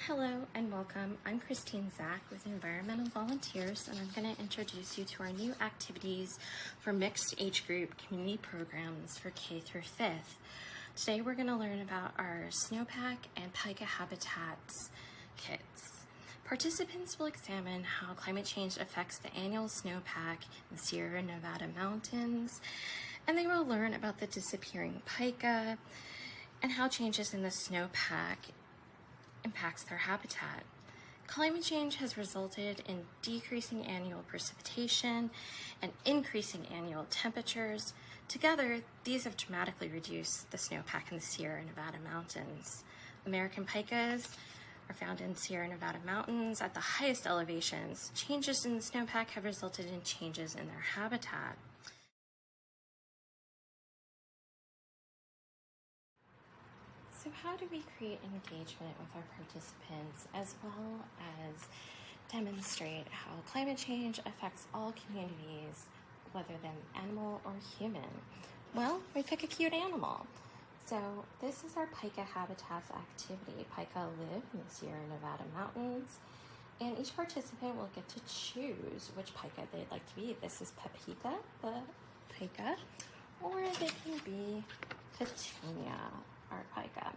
Hello and welcome. I'm Christine Zach with Environmental Volunteers, and I'm going to introduce you to our new activities for mixed age group community programs for K through 5th. Today we're going to learn about our Snowpack and Pika habitats kits. Participants will examine how climate change affects the annual snowpack in the Sierra Nevada mountains, and they will learn about the disappearing pika and how changes in the snowpack impacts their habitat. Climate change has resulted in decreasing annual precipitation and increasing annual temperatures. Together, these have dramatically reduced the snowpack in the Sierra Nevada mountains. American pikas are found in Sierra Nevada mountains at the highest elevations. Changes in the snowpack have resulted in changes in their habitat. So how do we create engagement with our participants as well as demonstrate how climate change affects all communities, whether they're animal or human? Well, we pick a cute animal. So this is our pika habitats activity. Pika live in the Sierra Nevada mountains, and each participant will get to choose which pika they'd like to be. This is Pepita, the pika, or they can be Petunia, our pika.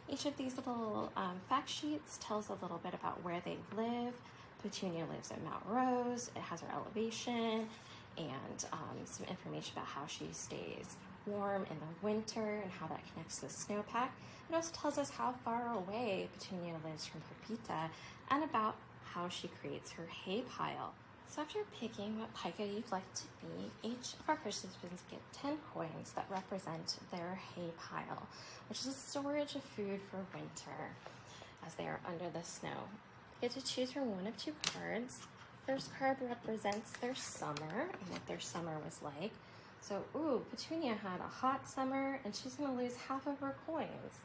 Each of these little fact sheets tells a little bit about where they live. Petunia lives at Mount Rose. It has her elevation and some information about how she stays warm in the winter and how that connects to the snowpack. It also tells us how far away Petunia lives from Pepita and about how she creates her hay pile. So after picking what pika you'd like to be, each of our participants get 10 coins that represent their hay pile, which is a storage of food for winter as they are under the snow. You get to choose from one of two cards. First card represents their summer and what their summer was like. So, Petunia had a hot summer and she's gonna lose half of her coins.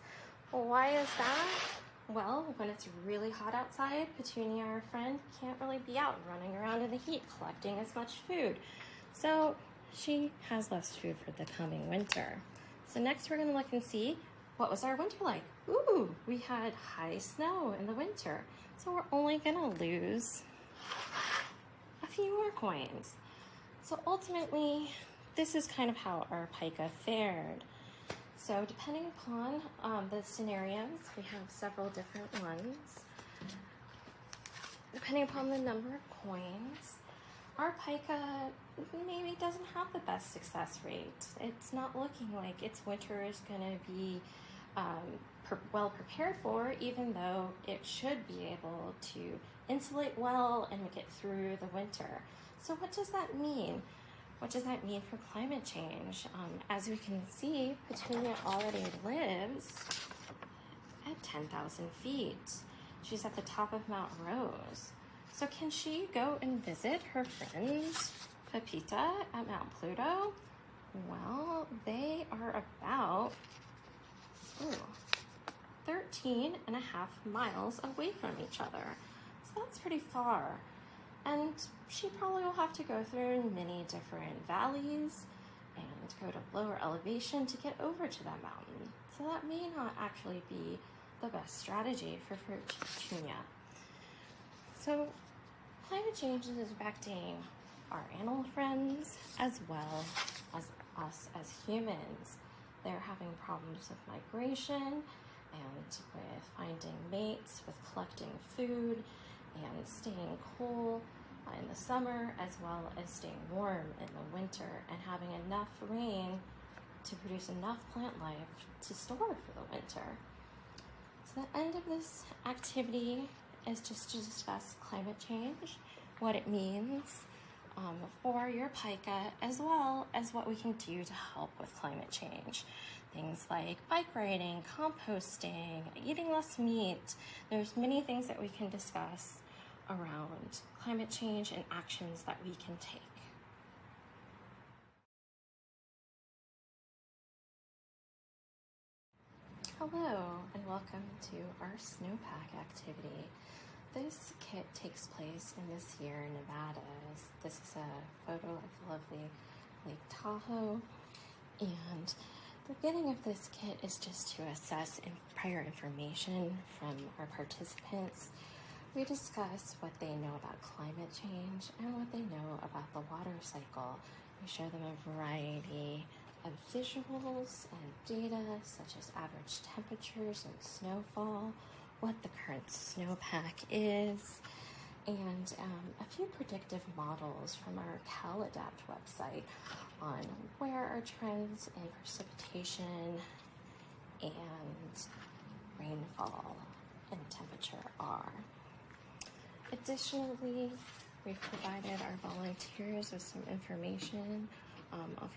Well, why is that? Well, when it's really hot outside, Petunia, our friend, can't really be out running around in the heat collecting as much food. So she has less food for the coming winter. So next we're gonna look and see, what was our winter like? We had high snow in the winter. So we're only gonna lose a few more coins. So ultimately, this is kind of how our pika fared. So depending upon the scenarios, we have several different ones. Depending upon the number of coins, our pika maybe doesn't have the best success rate. It's not looking like its winter is gonna be well prepared for, even though it should be able to insulate well and get through the winter. So what does that mean? What does that mean for climate change? As we can see, Petunia already lives at 10,000 feet. She's at the top of Mount Rose. So can she go and visit her friends, Pepita, at Mount Pluto? Well, they are about 13 and a half miles away from each other. So that's pretty far. And she probably will have to go through many different valleys and go to lower elevation to get over to that mountain. So that may not actually be the best strategy for Petunia. So climate change is affecting our animal friends as well as us as humans. They're having problems with migration and with finding mates, with collecting food and staying cool in the summer, as well as staying warm in the winter and having enough rain to produce enough plant life to store for the winter. So the end of this activity is just to discuss climate change, what it means for your pika, as well as what we can do to help with climate change. Things like bike riding, composting, eating less meat. There's many things that we can discuss around climate change and actions that we can take. Hello and welcome to our Snowpack activity. This kit takes place in the Sierra Nevadas. This is a photo of lovely Lake Tahoe, and The beginning of this kit is just to assess prior information from our participants. We discuss what they know about climate change and what they know about the water cycle. We show them a variety of visuals and data such as average temperatures and snowfall, what the current snowpack is, and a few predictive models from our CalAdapt website on where our trends in precipitation and rainfall and temperature are. Additionally, we've provided our volunteers with some information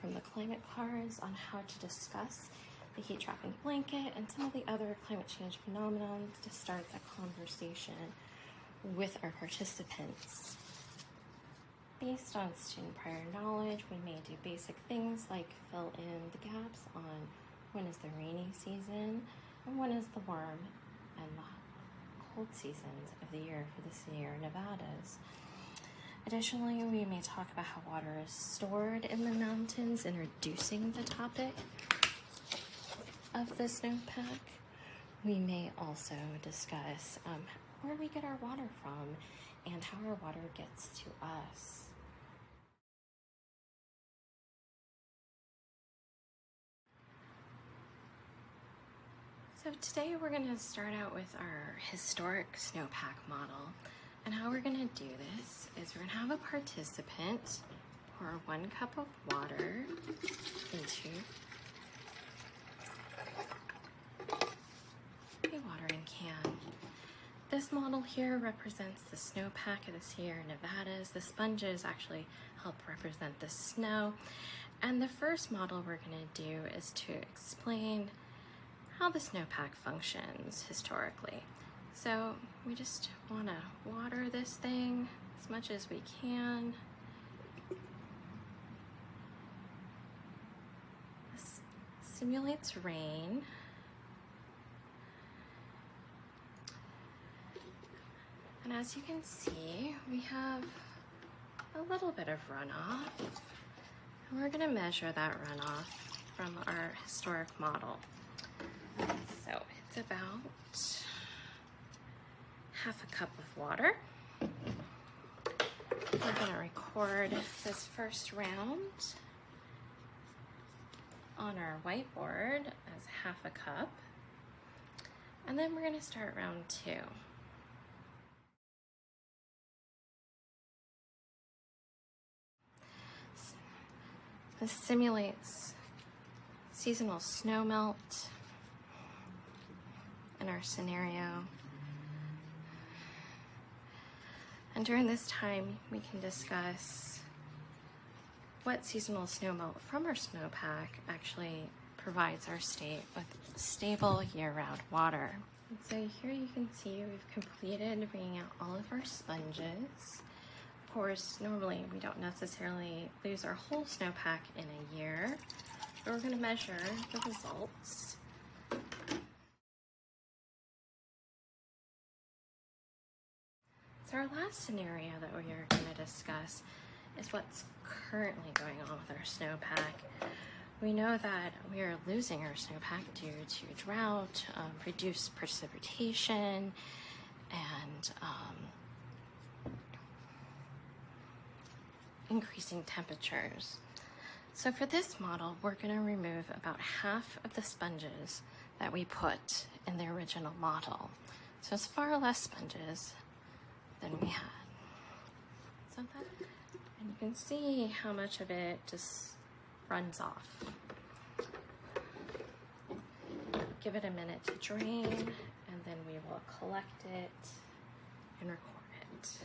from the climate cards on how to discuss the heat trapping blanket and some of the other climate change phenomena to start the conversation with our participants. Based on student prior knowledge, we may do basic things like fill in the gaps on when is the rainy season and when is the warm and the cold seasons of the year for the Sierra Nevadas. Additionally, we may talk about how water is stored in the mountains, introducing the topic of the snowpack. We may also discuss where we get our water from and how our water gets to us. So today we're going to start out with our historic snowpack model. And how we're going to do this is we're going to have a participant pour 1 cup of water into a watering can. This model here represents the snowpack of the Sierra Nevadas. The sponges actually help represent the snow. And the first model we're going to do is to explain how the snowpack functions historically. So we just want to water this thing as much as we can. This simulates rain. And as you can see, we have a little bit of runoff. And we're going to measure that runoff from our historic model. So it's about half a cup of water. We're going to record this first round on our whiteboard as half a cup. And then we're going to start round 2. This simulates seasonal snowmelt in our scenario. And during this time, we can discuss what seasonal snowmelt from our snowpack actually provides our state with stable year-round water. And so here you can see we've completed bringing out all of our sponges. Of course, normally we don't necessarily lose our whole snowpack in a year, but we're going to measure the results. So our last scenario that we are going to discuss is what's currently going on with our snowpack. We know that we are losing our snowpack due to drought, reduced precipitation, and increasing temperatures. So for this model, we're going to remove about half of the sponges that we put in the original model. So it's far less sponges than we had. And you can see how much of it just runs off. Give it a minute to drain, and then we will collect it and record it.